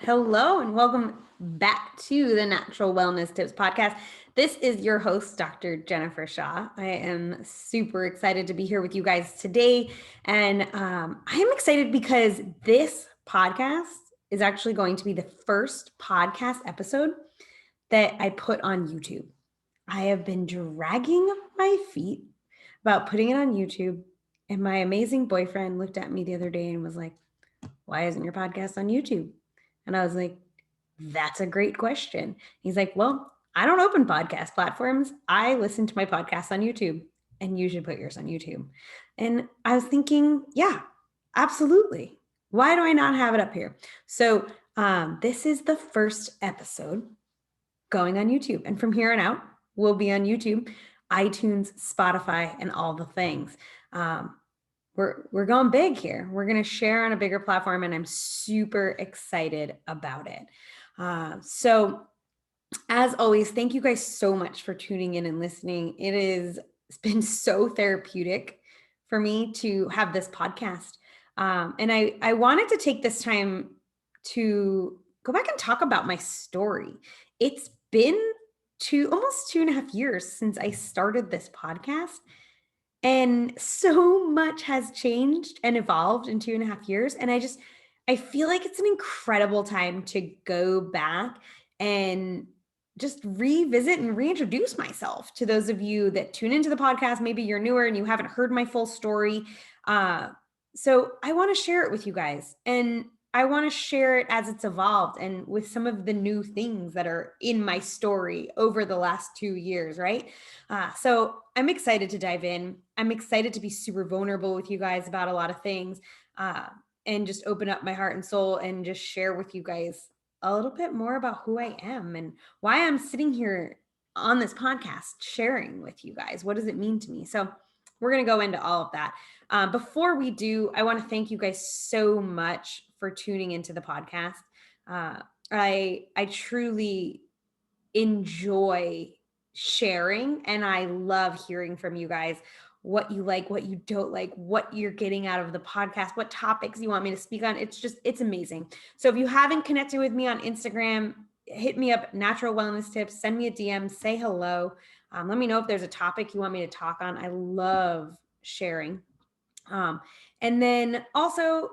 Hello and welcome back to the Natural Wellness Tips Podcast. This is your host, Dr. Jennifer Shaw. I am super excited to be here with you guys today. And I am excited because this podcast is actually going to be the first podcast episode that I put on YouTube. I have been dragging my feet about putting it on YouTube. And my amazing boyfriend looked at me the other day and was like, "Why isn't your podcast on YouTube?" And I was like, "That's a great question." He's like, "Well, I don't open podcast platforms. I listen to my podcast on YouTube, and you should put yours on YouTube." And I was thinking, yeah, absolutely. Why do I not have it up here? So this is the first episode going on YouTube. And from here on out, we'll be on YouTube, iTunes, Spotify, and all the things. Um, we're going big here. We're going to share on a bigger platform, and I'm super excited about it. So, as always, thank you guys so much for tuning in and listening. It's been so therapeutic for me to have this podcast, and I wanted to take this time to go back and talk about my story. It's been almost 2.5 years since I started this podcast. And so much has changed and evolved in 2.5 years. And I feel like it's an incredible time to go back and just revisit and reintroduce myself to those of you that tune into the podcast. Maybe you're newer and you haven't heard my full story. Uh, so I want to share it with you guys. And I want to share it as it's evolved and with some of the new things that are in my story over the last 2 years, right? So I'm excited to dive in. I'm excited to be super vulnerable with you guys about a lot of things uh, and just open up my heart and soul and just share with you guys a little bit more about who I am and why I'm sitting here on this podcast sharing with you guys. What does it mean to me? So we're going to go into all of that. Before we do, I want to thank you guys so much for tuning into the podcast. I truly enjoy sharing, and I love hearing from you guys what you like, what you don't like, what you're getting out of the podcast, what topics you want me to speak on. It's amazing. So if you haven't connected with me on Instagram, hit me up, Natural Wellness Tips, send me a DM, say hello. Let me know if there's a topic you want me to talk on. I love sharing. Um, and then also,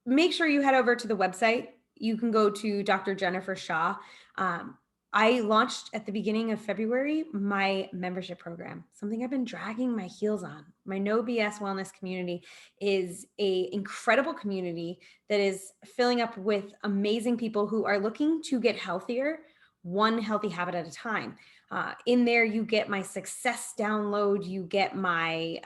make sure you head over to the website. You can go to Dr. Jennifer Shaw. Um, I launched at the beginning of February my membership program, something I've been dragging my heels on. My No BS Wellness community is a incredible community that is filling up with amazing people who are looking to get healthier, one healthy habit at a time. In there, you get my success download. You get my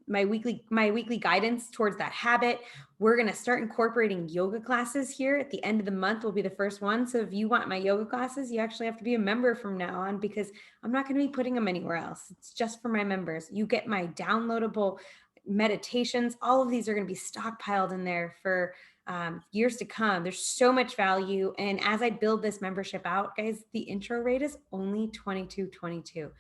weekly guidance towards that habit. We're going to start incorporating yoga classes here at the end of the month. Will be the first one. So if you want my yoga classes, you actually have to be a member from now on because I'm not going to be putting them anywhere else. It's just for my members. You get my downloadable meditations. All of these are going to be stockpiled in there for years to come. There's so much value. And as I build this membership out, guys, the intro rate is only $22.22.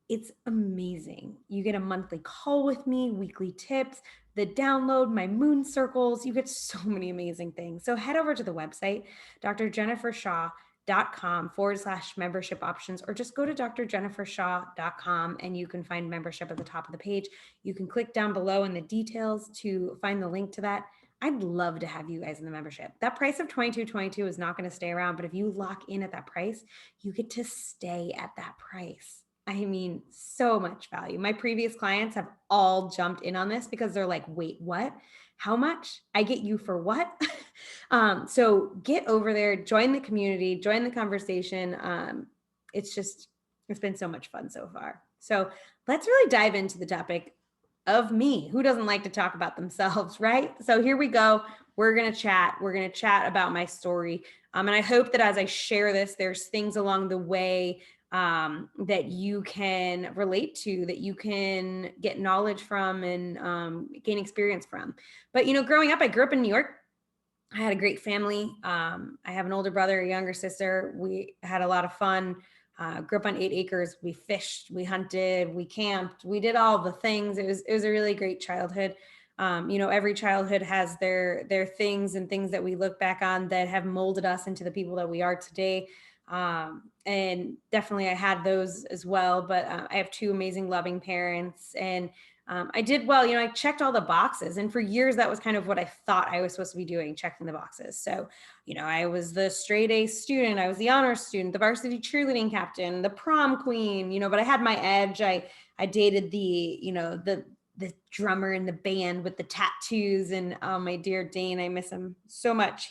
It's amazing. You get a monthly call with me, weekly tips, the download, my moon circles. You get so many amazing things. So head over to the website, drjennifershaw.com/membership options, or just go to drjennifershaw.com and you can find membership at the top of the page. You can click down below in the details to find the link to that. I'd love to have you guys in the membership. That price of $22.22 is not going to stay around, but if you lock in at that price, you get to stay at that price. I mean, so much value. My previous clients have all jumped in on this because they're like, "Wait, what? How much? I get you for what?" So get over there, join the community, join the conversation. It's been so much fun so far. So let's really dive into the topic of me. Who doesn't like to talk about themselves, right? So here we go. We're going to chat. We're going to chat about my story. And I hope that as I share this, there's things along the way that you can relate to, that you can get knowledge from and gain experience from. But, growing up, I grew up in New York. I had a great family. I have an older brother, a younger sister. We had a lot of fun. Grew up on 8 acres. We fished, we hunted, we camped, we did all the things. It was a really great childhood. Every childhood has their things and things that we look back on that have molded us into the people that we are today. And definitely I had those as well, but I have two amazing, loving parents, and I did well. I checked all the boxes, and for years that was kind of what I thought I was supposed to be doing, checking the boxes. So, I was the straight A student, I was the honors student, the varsity cheerleading captain, the prom queen, but I had my edge. I dated the drummer in the band with the tattoos, and my dear Dane, I miss him so much.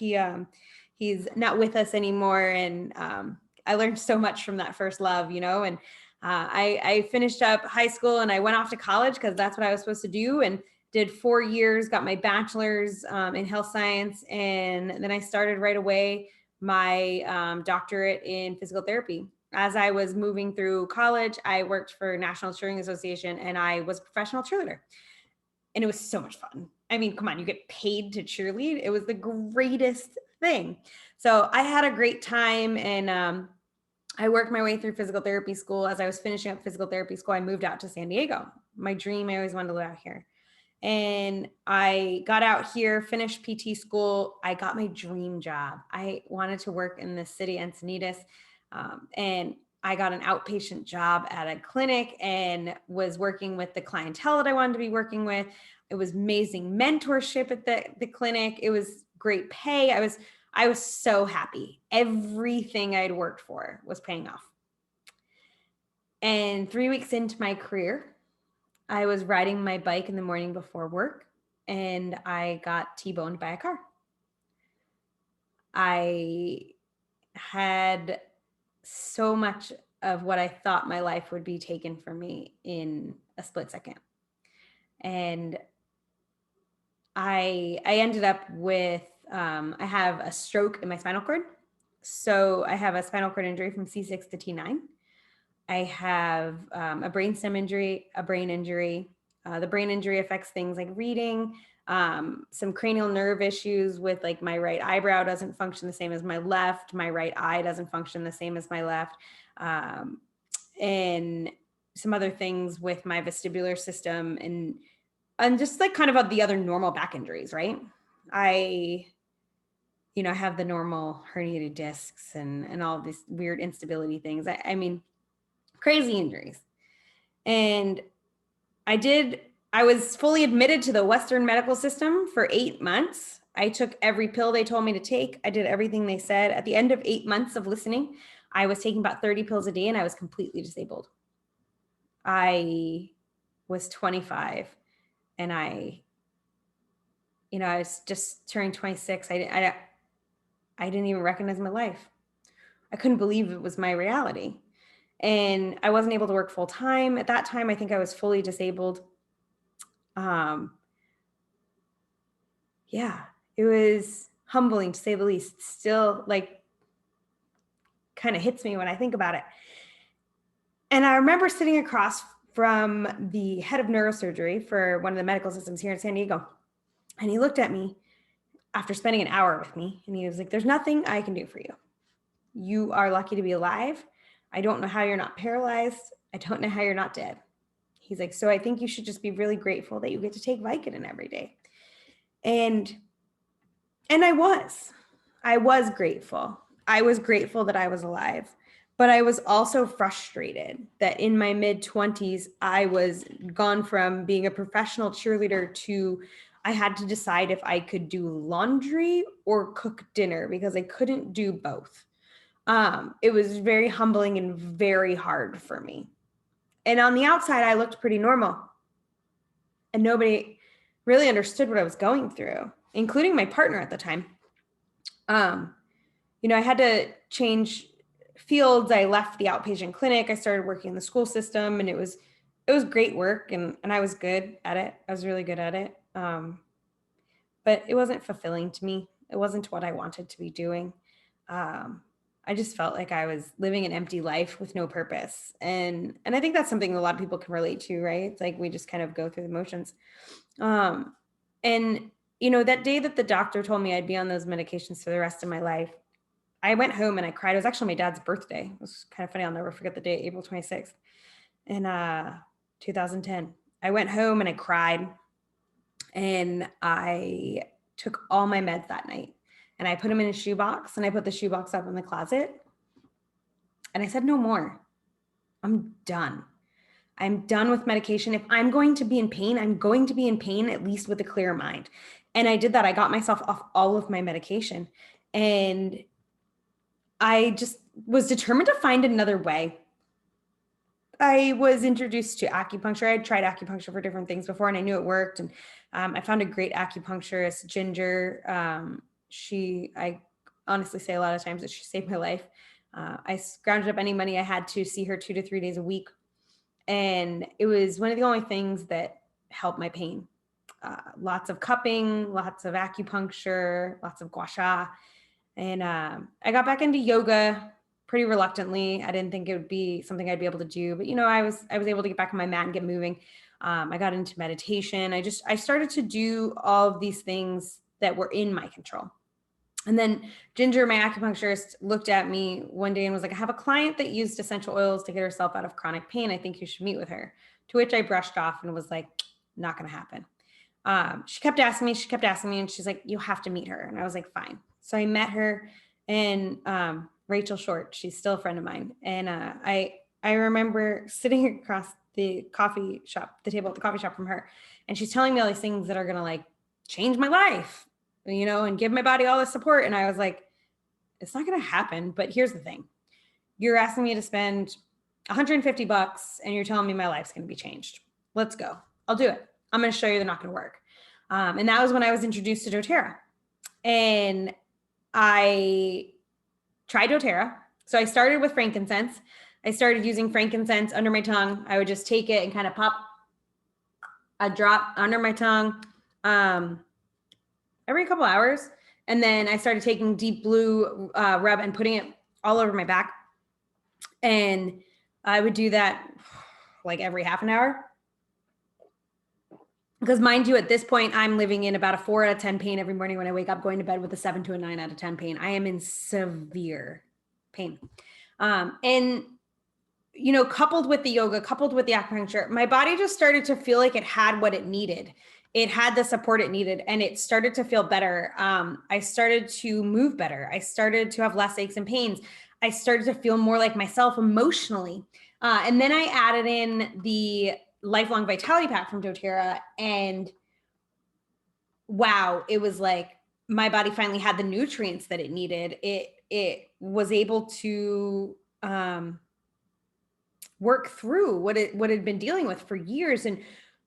He's not with us anymore, and I learned so much from that first love, and I finished up high school and I went off to college because that's what I was supposed to do, and did 4 years, got my bachelor's in health science, and then I started right away my doctorate in physical therapy. As I was moving through college, I worked for National Cheerleading Association, and I was a professional cheerleader. And it was so much fun. I mean, come on, you get paid to cheerlead. It was the greatest thing. So I had a great time, and I worked my way through physical therapy school. As I was finishing up physical therapy school, I moved out to San Diego. My dream, I always wanted to live out here. And I got out here, finished PT school. I got my dream job. I wanted to work in the city, Encinitas. And I got an outpatient job at a clinic and was working with the clientele that I wanted to be working with. It was amazing mentorship at the clinic. It was great pay. I was so happy. Everything I'd worked for was paying off. And 3 weeks into my career, I was riding my bike in the morning before work, and I got T-boned by a car. I had so much of what I thought my life would be taken from me in a split second. And I ended up with, I have a stroke in my spinal cord. So I have a spinal cord injury from C6 to T9. I have a brainstem injury, a brain injury. The brain injury affects things like reading, some cranial nerve issues with like my right eyebrow doesn't function the same as my left. My right eye doesn't function the same as my left. And some other things with my vestibular system, and just like kind of the other normal back injuries, right? I have the normal herniated discs and all these weird instability things. I mean, crazy injuries. And I was fully admitted to the Western medical system for 8 months. I took every pill they told me to take. I did everything they said. At the end of 8 months of listening, I was taking about 30 pills a day, and I was completely disabled. I was 25, and I was just turning 26. I didn't even recognize my life. I couldn't believe it was my reality. And I wasn't able to work full time. At that time, I think I was fully disabled. Yeah, it was humbling to say the least. Still, like, kind of hits me when I think about it. And I remember sitting across from the head of neurosurgery for one of the medical systems here in San Diego. And he looked at me after spending an hour with me, and he was like, "There's nothing I can do for you. You are lucky to be alive. I don't know how you're not paralyzed. I don't know how you're not dead." He's like, "So I think you should just be really grateful that you get to take Vicodin every day." And I was grateful. I was grateful that I was alive, but I was also frustrated that in my mid-20s, I was gone from being a professional cheerleader to I had to decide if I could do laundry or cook dinner because I couldn't do both. It was very humbling and very hard for me. And on the outside, I looked pretty normal. And nobody really understood what I was going through, including my partner at the time. I had to change fields. I left the outpatient clinic. I started working in the school system, and it was great work, and I was good at it. I was really good at it. But it wasn't fulfilling to me. It wasn't what I wanted to be doing. I just felt like I was living an empty life with no purpose. And I think that's something a lot of people can relate to, right? It's like we just kind of go through the motions. And that day that the doctor told me I'd be on those medications for the rest of my life, I went home and I cried. It was actually my dad's birthday. It was kind of funny. I'll never forget the date, April 26th in 2010. I went home and I cried. And I took all my meds that night and I put them in a shoebox, and I put the shoebox up in the closet. And I said, no more. I'm done. I'm done with medication. If I'm going to be in pain, I'm going to be in pain, at least with a clear mind. And I did that. I got myself off all of my medication. And I just was determined to find another way. I was introduced to acupuncture. I had tried acupuncture for different things before, and I knew it worked. And I found a great acupuncturist, Ginger. I honestly say a lot of times that she saved my life. I scrounged up any money I had to see her 2 to 3 days a week. And it was one of the only things that helped my pain. Lots of cupping, lots of acupuncture, lots of gua sha. And I got back into yoga pretty reluctantly. I didn't think it would be something I'd be able to do, but I was able to get back on my mat and get moving. I got into meditation. I started to do all of these things that were in my control. And then Ginger, my acupuncturist, looked at me one day and was like, I have a client that used essential oils to get herself out of chronic pain. I think you should meet with her. To which I brushed off and was like, not going to happen. She kept asking me, and she's like, you have to meet her. And I was like, fine. So I met her, and Rachel Short, she's still a friend of mine. And I remember sitting across the table at the coffee shop from her, and she's telling me all these things that are going to like change my life, and give my body all the support. And I was like, it's not going to happen. But here's the thing. You're asking me to spend $150 and you're telling me my life's going to be changed. Let's go. I'll do it. I'm going to show you they're not going to work. And that was when I was introduced to doTERRA. And I tried doTERRA. So I started with frankincense. I started using frankincense under my tongue. I would just take it and kind of pop a drop under my tongue every couple hours. And then I started taking Deep Blue rub and putting it all over my back. And I would do that like every half an hour. Because mind you, at this point, I'm living in about a 4 out of 10 pain every morning when I wake up, going to bed with a 7 to a 9 out of 10 pain. I am in severe pain. And, coupled with the yoga, coupled with the acupuncture, my body just started to feel like it had what it needed. It had the support it needed, and it started to feel better. I started to move better. I started to have less aches and pains. I started to feel more like myself emotionally. And then I added in the Lifelong Vitality Pack from doTERRA, and wow, it was like my body finally had the nutrients that it needed. It was able to work through what it had been dealing with for years. And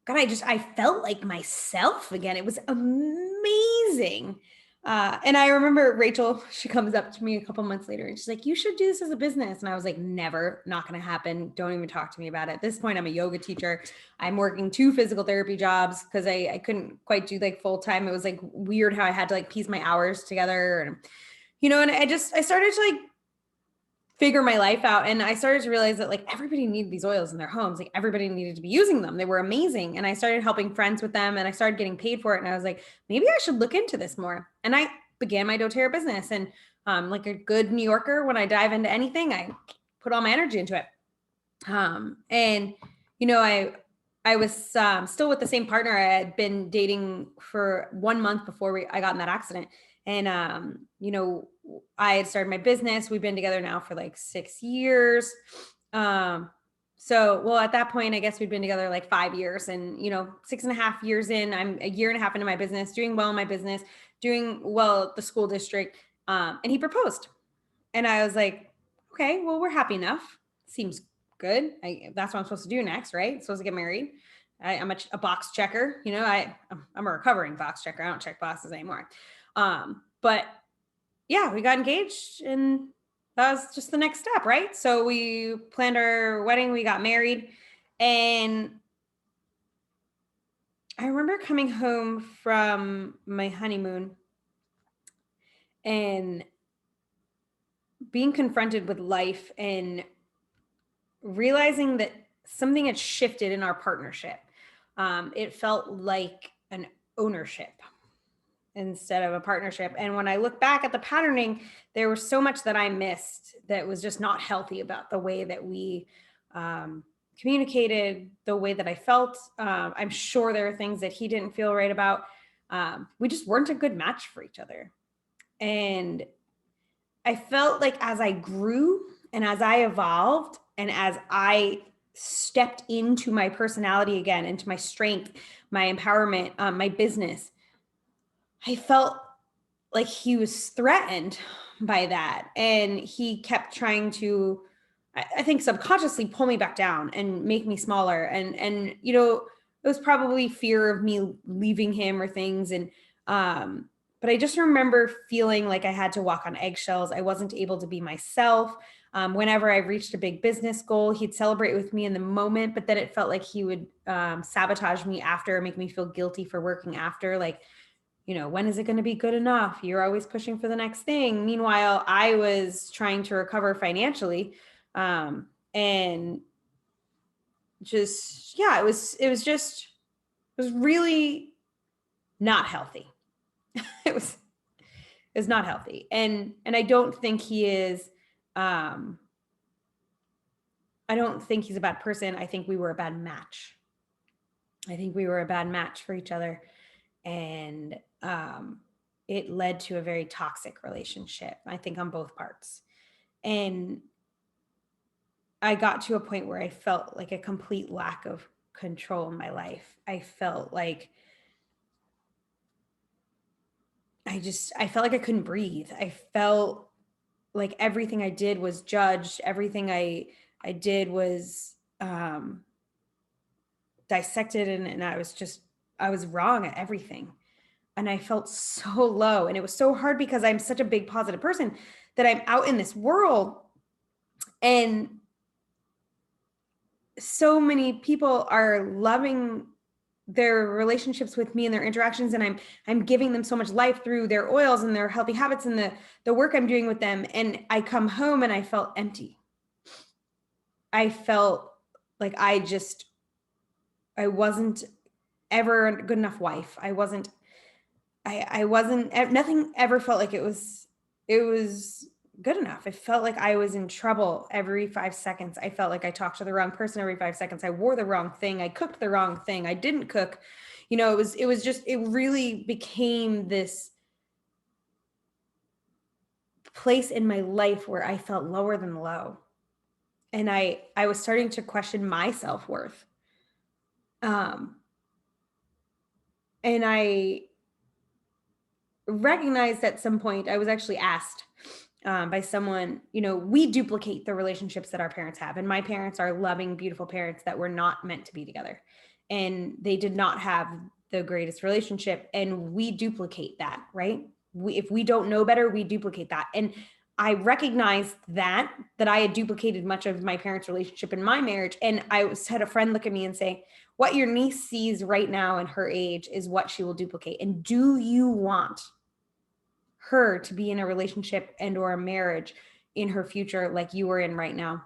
God, I felt like myself again. It was amazing. And I remember Rachel, she comes up to me a couple months later and she's like, you should do this as a business. And I was like, never, not going to happen. Don't even talk to me about it. At this point, I'm a yoga teacher. I'm working 2 physical therapy jobs because I couldn't quite do like full time. It was like weird how I had to like piece my hours together. And, and I started to like figure my life out. And I started to realize that like everybody needed these oils in their homes. Like everybody needed to be using them. They were amazing. And I started helping friends with them, and I started getting paid for it. And I was like, maybe I should look into this more. And I began my doTERRA business. And like a good New Yorker, when I dive into anything, I put all my energy into it. And, I was still with the same partner I had been dating for 1 month before I got in that accident. And, I had started my business. We've been together now for like 6 years. At that point, I guess we'd been together like 5 years, and, 6.5 years in, I'm a year and a half into my business, doing well in my business, doing well at the school district. And he proposed, and I was like, okay, well, we're happy enough. Seems good. That's what I'm supposed to do next, right? Supposed to get married. I'm a box checker. I'm a recovering box checker. I don't check boxes anymore. But yeah, we got engaged, and that was just the next step, right? So we planned our wedding, we got married, and I remember coming home from my honeymoon and being confronted with life and realizing that something had shifted in our partnership. It felt like an ownership instead of a partnership. And when I look back at the patterning, there was so much that I missed that was just not healthy about the way that we communicated the way that I felt. I'm sure there are things that he didn't feel right about. We just weren't a good match for each other. And I felt like as I grew and as I evolved and as I stepped into my personality again, into my strength, my empowerment, my business, I felt like he was threatened by that. And he kept trying to, I think subconsciously pull me back down and make me smaller. And, you know, it was probably fear of me leaving him or things. And, but I just remember feeling like I had to walk on eggshells. I wasn't able to be myself. Whenever I reached a big business goal, he'd celebrate with me in the moment, but then it felt like he would sabotage me after, make me feel guilty for working after. Like, you know, when is it going to be good enough? You're always pushing for the next thing. Meanwhile, I was trying to recover financially. And just, yeah, it was really not healthy. it was not healthy. And I don't think he is, I don't think he's a bad person. I think we were a bad match. I think we were a bad match for each other. And it led to a very toxic relationship, I think, on both parts. And I got to a point where I felt like a complete lack of control in my life. I felt like I felt like I couldn't breathe. I felt like everything I did was judged. Everything I did was dissected, and I was wrong at everything. And I felt so low. And it was so hard because I'm such a big positive person that I'm out in this world and so many people are loving their relationships with me and their interactions. And I'm giving them so much life through their oils and their healthy habits and the work I'm doing with them. And I come home and I felt empty. I felt like I wasn't ever a good enough wife. I wasn't, nothing ever felt like it was good enough. It felt like I was in trouble every 5 seconds. I felt like I talked to the wrong person every 5 seconds. I wore the wrong thing. I cooked the wrong thing. I didn't cook. You know, it really became this place in my life where I felt lower than low. And I was starting to question my self-worth. And I recognized at some point, I was actually asked by someone, you know, we duplicate the relationships that our parents have. And my parents are loving, beautiful parents that were not meant to be together. And they did not have the greatest relationship. And we duplicate that, right? If we don't know better, we duplicate that. And I recognized that I had duplicated much of my parents' relationship in my marriage. And I had a friend look at me and say, what your niece sees right now in her age is what she will duplicate. And do you want her to be in a relationship and or a marriage in her future like you are in right now?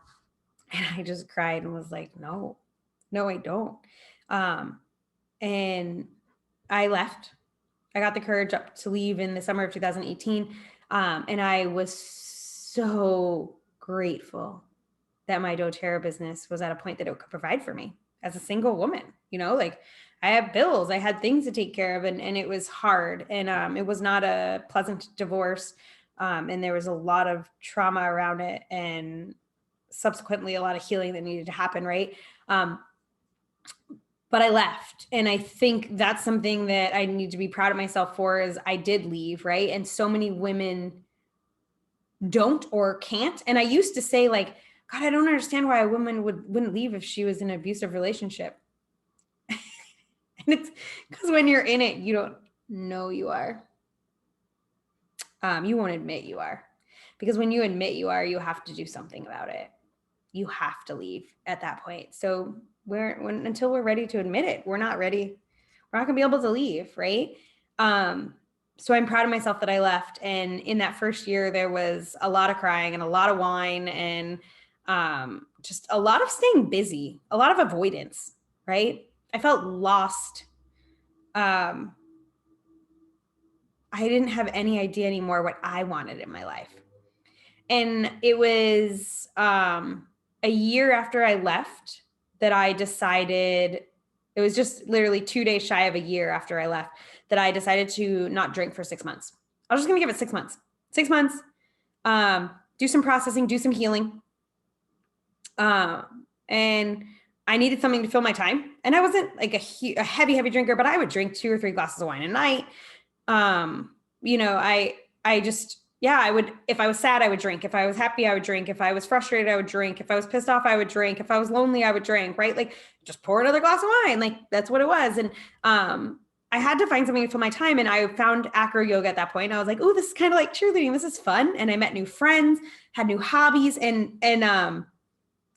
And I just cried and was like, no, I don't. And I left. I got the courage up to leave in the summer of 2018. And I was so grateful that my doTERRA business was at a point that it could provide for me as a single woman. You know, like I had bills, I had things to take care of, and it was hard. And it was not a pleasant divorce. And there was a lot of trauma around it, and subsequently a lot of healing that needed to happen, right? But I left. And I think that's something that I need to be proud of myself for, is I did leave, right? And so many women don't or can't. And I used to say, like, God, I don't understand why a woman wouldn't leave if she was in an abusive relationship. And it's because when you're in it, you don't know you are. You won't admit you are. Because when you admit you are, you have to do something about it. You have to leave at that point. So until we're ready to admit it, we're not ready. We're not gonna be able to leave, right? So I'm proud of myself that I left. And in that first year, there was a lot of crying and a lot of wine and just a lot of staying busy, a lot of avoidance, right? I felt lost. I didn't have any idea anymore what I wanted in my life. And it was a year after I left that I decided, it was just literally 2 days shy of a year after I left, that I decided to not drink for 6 months. I was just going to give it 6 months. 6 months, do some processing, do some healing. And I needed something to fill my time. And I wasn't like a heavy drinker, but I would drink 2 or 3 glasses of wine a night. I just, I would, if I was sad, I would drink. If I was happy, I would drink. If I was frustrated, I would drink. If I was pissed off, I would drink. If I was lonely, I would drink, right? Like just pour another glass of wine. Like that's what it was. And, I had to find something to fill my time. And I found acro yoga at that point. I was like, oh, this is kind of like cheerleading. This is fun. And I met new friends, had new hobbies. And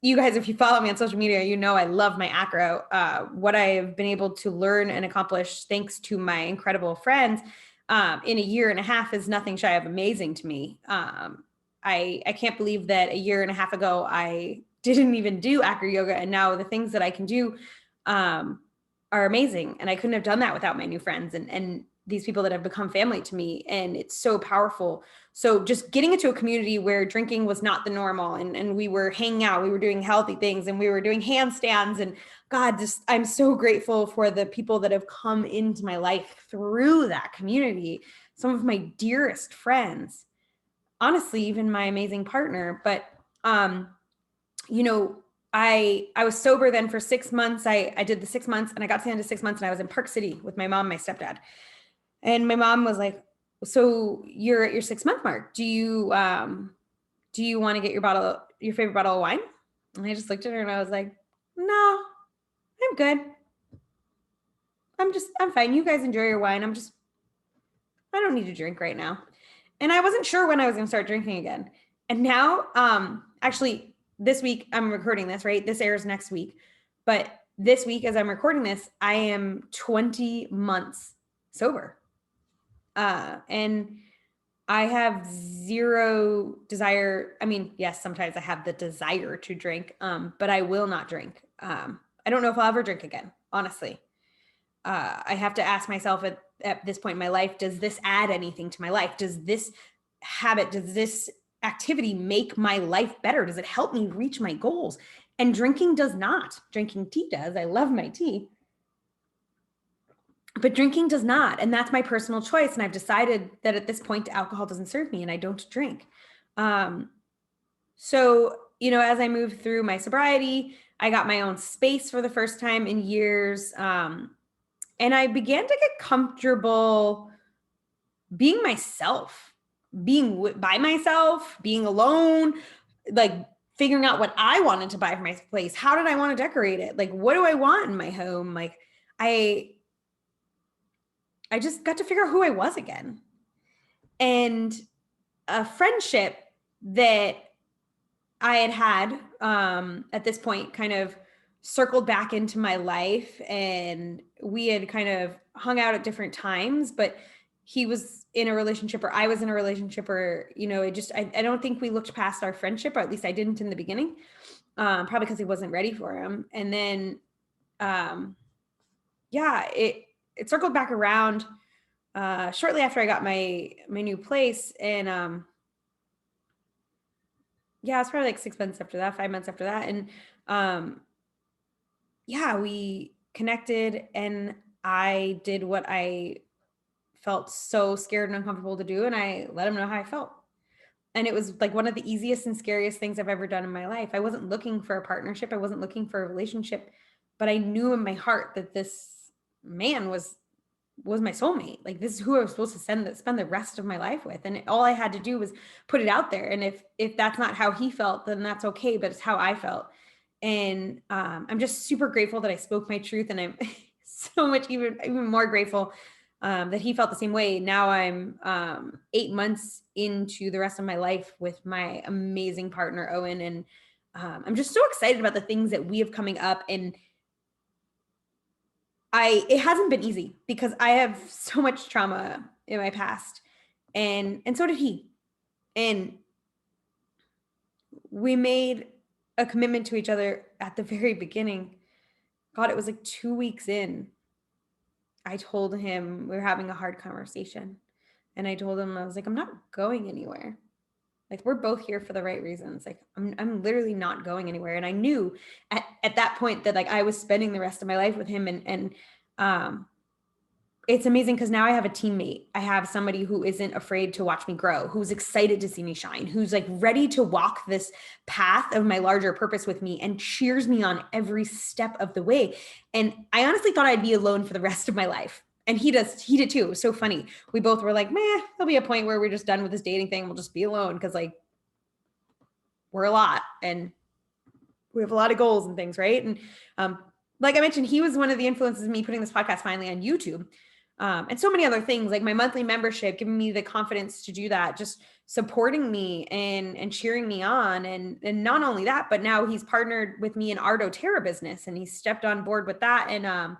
you guys, if you follow me on social media, you know I love my acro. What I've been able to learn and accomplish thanks to my incredible friends in a year and a half is nothing shy of amazing to me. I can't believe that a year and a half ago I didn't even do acro yoga, and now the things that I can do are amazing. And I couldn't have done that without my new friends and these people that have become family to me. And it's so powerful. So just getting into a community where drinking was not the normal, and we were hanging out, we were doing healthy things, and we were doing handstands, and God, just, I'm so grateful for the people that have come into my life through that community. Some of my dearest friends, honestly, even my amazing partner. But, I was sober then for 6 months. I did the 6 months, and I got to the end of 6 months, and I was in Park City with my mom, and my stepdad. And my mom was like, so you're at your 6 month mark. Do you want to get your favorite bottle of wine? And I just looked at her and I was like, no, I'm good. I'm fine. You guys enjoy your wine. I don't need to drink right now. And I wasn't sure when I was going to start drinking again. And now, actually this week I'm recording this, right? This airs next week. But this week, as I'm recording this, I am 20 months sober. And I have zero desire. I mean, yes, sometimes I have the desire to drink, but I will not drink. I don't know if I'll ever drink again, honestly. I have to ask myself at this point in my life, does this add anything to my life? Does this activity make my life better? Does it help me reach my goals? And drinking does not. Drinking tea does. I love my tea. But drinking does not. And that's my personal choice. And I've decided that at this point, alcohol doesn't serve me and I don't drink. So, as I moved through my sobriety, I got my own space for the first time in years. And I began to get comfortable being myself, being by myself, being alone, like figuring out what I wanted to buy for my place. How did I want to decorate it? Like, what do I want in my home? Like, I just got to figure out who I was again. And a friendship that I had at this point kind of circled back into my life, and we had kind of hung out at different times, but he was in a relationship or I was in a relationship, or, I don't think we looked past our friendship, or at least I didn't in the beginning, probably because he wasn't ready for him. And then, it circled back around shortly after I got my new place. And it's probably like 6 months after that, 5 months after that. And we connected, and I did what I felt so scared and uncomfortable to do. And I let him know how I felt. And it was like one of the easiest and scariest things I've ever done in my life. I wasn't looking for a partnership. I wasn't looking for a relationship, but I knew in my heart that this man was my soulmate. Like, this is who I was supposed to spend the rest of my life with. And all I had to do was put it out there. And if that's not how he felt, then that's okay, but it's how I felt. And I'm just super grateful that I spoke my truth. And I'm so much even more grateful that he felt the same way. Now I'm 8 months into the rest of my life with my amazing partner, Owen. And I'm just so excited about the things that we have coming up. And it hasn't been easy because I have so much trauma in my past, and so did he. And we made a commitment to each other at the very beginning. God, it was like 2 weeks in. I told him we were having a hard conversation, and I told him, I was like, I'm not going anywhere. Like, we're both here for the right reasons. Like, I'm literally not going anywhere. And I knew at that point that like I was spending the rest of my life with him. Um, it's amazing because now I have a teammate. I have somebody who isn't afraid to watch me grow, who's excited to see me shine, who's like ready to walk this path of my larger purpose with me and cheers me on every step of the way. And I honestly thought I'd be alone for the rest of my life. And he did too. It was so funny. We both were like, meh, there'll be a point where we're just done with this dating thing. We'll just be alone because like we're a lot and we have a lot of goals and things, right? And like I mentioned, he was one of the influences in me putting this podcast finally on YouTube. And so many other things, like my monthly membership, giving me the confidence to do that, just supporting me and cheering me on. And not only that, but now he's partnered with me in our doTERRA business and he's stepped on board with that. And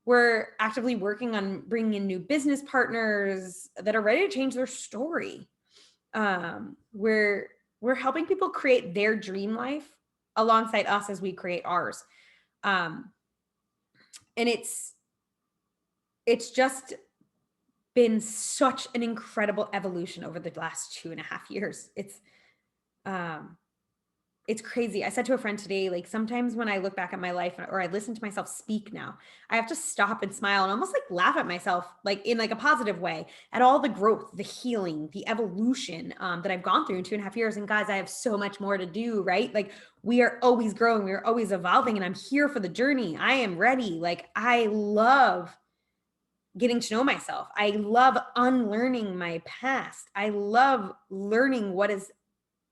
we're actively working on bringing in new business partners that are ready to change their story. We're helping people create their dream life alongside us as we create ours. And it's just been such an incredible evolution over the last 2.5 years. It's crazy. I said to a friend today, like sometimes when I look back at my life or I listen to myself speak now, I have to stop and smile and almost like laugh at myself, like in like a positive way, at all the growth, the healing, the evolution that I've gone through in 2.5 years. And guys, I have so much more to do, right? Like we are always growing, we are always evolving, and I'm here for the journey. I am ready. Like I love getting to know myself. I love unlearning my past. I love learning what is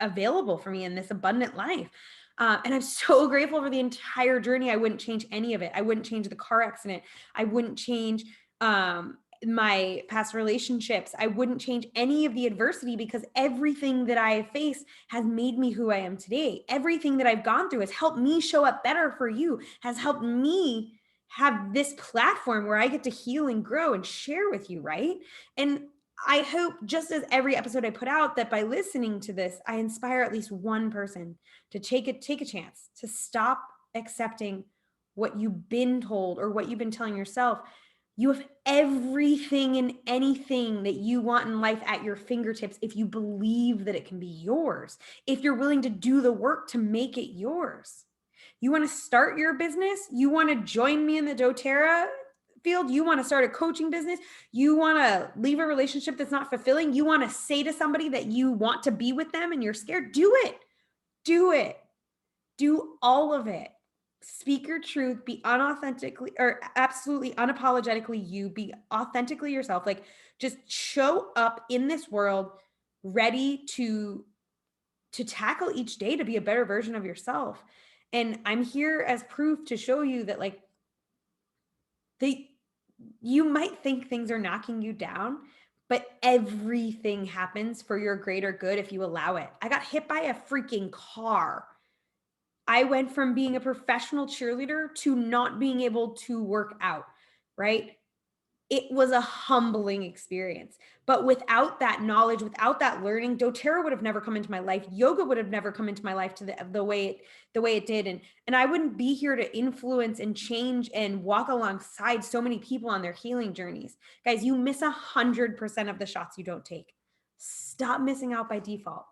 available for me in this abundant life. And I'm so grateful for the entire journey. I wouldn't change any of it. I wouldn't change the car accident. I wouldn't change my past relationships. I wouldn't change any of the adversity because everything that I have faced has made me who I am today. Everything that I've gone through has helped me show up better for you, has helped me have this platform where I get to heal and grow and share with you, right? And I hope, just as every episode I put out, that by listening to this, I inspire at least one person to take a chance, to stop accepting what you've been told or what you've been telling yourself. You have everything and anything that you want in life at your fingertips if you believe that it can be yours, if you're willing to do the work to make it yours. You want to start your business? You want to join me in the doTERRA field? You want to start a coaching business? You want to leave a relationship that's not fulfilling? You want to say to somebody that you want to be with them and you're scared? Do it. Do it. Do all of it. Speak your truth, be unauthentically or absolutely unapologetically you, be authentically yourself. Like just show up in this world ready to tackle each day to be a better version of yourself. And I'm here as proof to show you that like you might think things are knocking you down, but everything happens for your greater good if you allow it. I got hit by a freaking car. I went from being a professional cheerleader to not being able to work out, right? It was a humbling experience. But without that knowledge, without that learning, doTERRA would have never come into my life. Yoga would have never come into my life to the way it did. And I wouldn't be here to influence and change and walk alongside so many people on their healing journeys. Guys, you miss 100% of the shots you don't take. Stop missing out by default.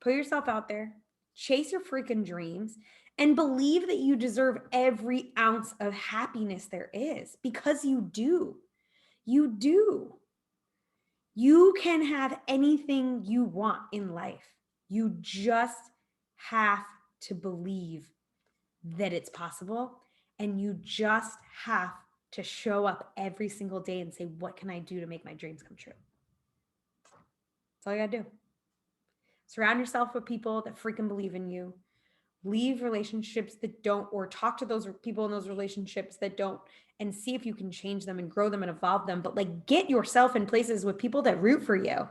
Put yourself out there, chase your freaking dreams, and believe that you deserve every ounce of happiness there is, because you do. You do. You can have anything you want in life. You just have to believe that it's possible. And you just have to show up every single day and say, what can I do to make my dreams come true? That's all you gotta do. Surround yourself with people that freaking believe in you. Leave relationships that don't, or talk to those people in those relationships that don't, and see if you can change them and grow them and evolve them. But like, get yourself in places with people that root for you.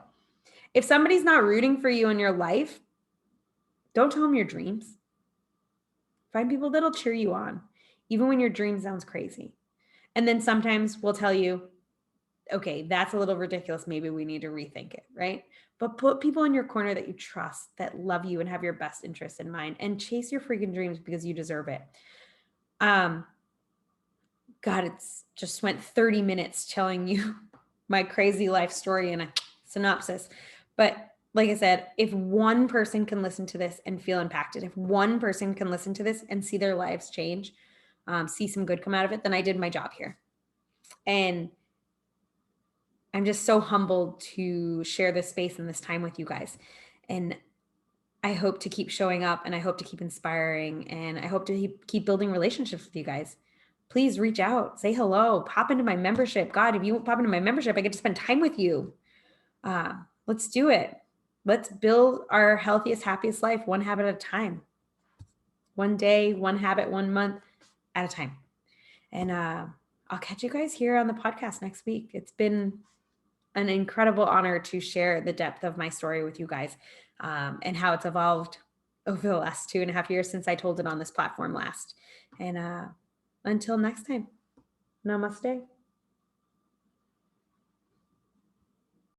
If somebody's not rooting for you in your life, don't tell them your dreams. Find people that'll cheer you on, even when your dream sounds crazy. And then sometimes we'll tell you, okay, that's a little ridiculous. Maybe we need to rethink it, right? But put people in your corner that you trust, that love you and have your best interests in mind, and chase your freaking dreams because you deserve it. God, it's just went 30 minutes telling you my crazy life story in a synopsis, but like I said, if one person can listen to this and feel impacted, if one person can listen to this and see their lives change, see some good come out of it, then I did my job here. And I'm just so humbled to share this space and this time with you guys. And I hope to keep showing up, and I hope to keep inspiring, and I hope to keep building relationships with you guys. Please reach out, say hello, pop into my membership. God, if you pop into my membership, I get to spend time with you. Let's do it. Let's build our healthiest, happiest life one habit at a time. One day, one habit, 1 month at a time. And I'll catch you guys here on the podcast next week. It's been an incredible honor to share the depth of my story with you guys, and how it's evolved over the last 2.5 years since I told it on this platform last. And until next time, namaste.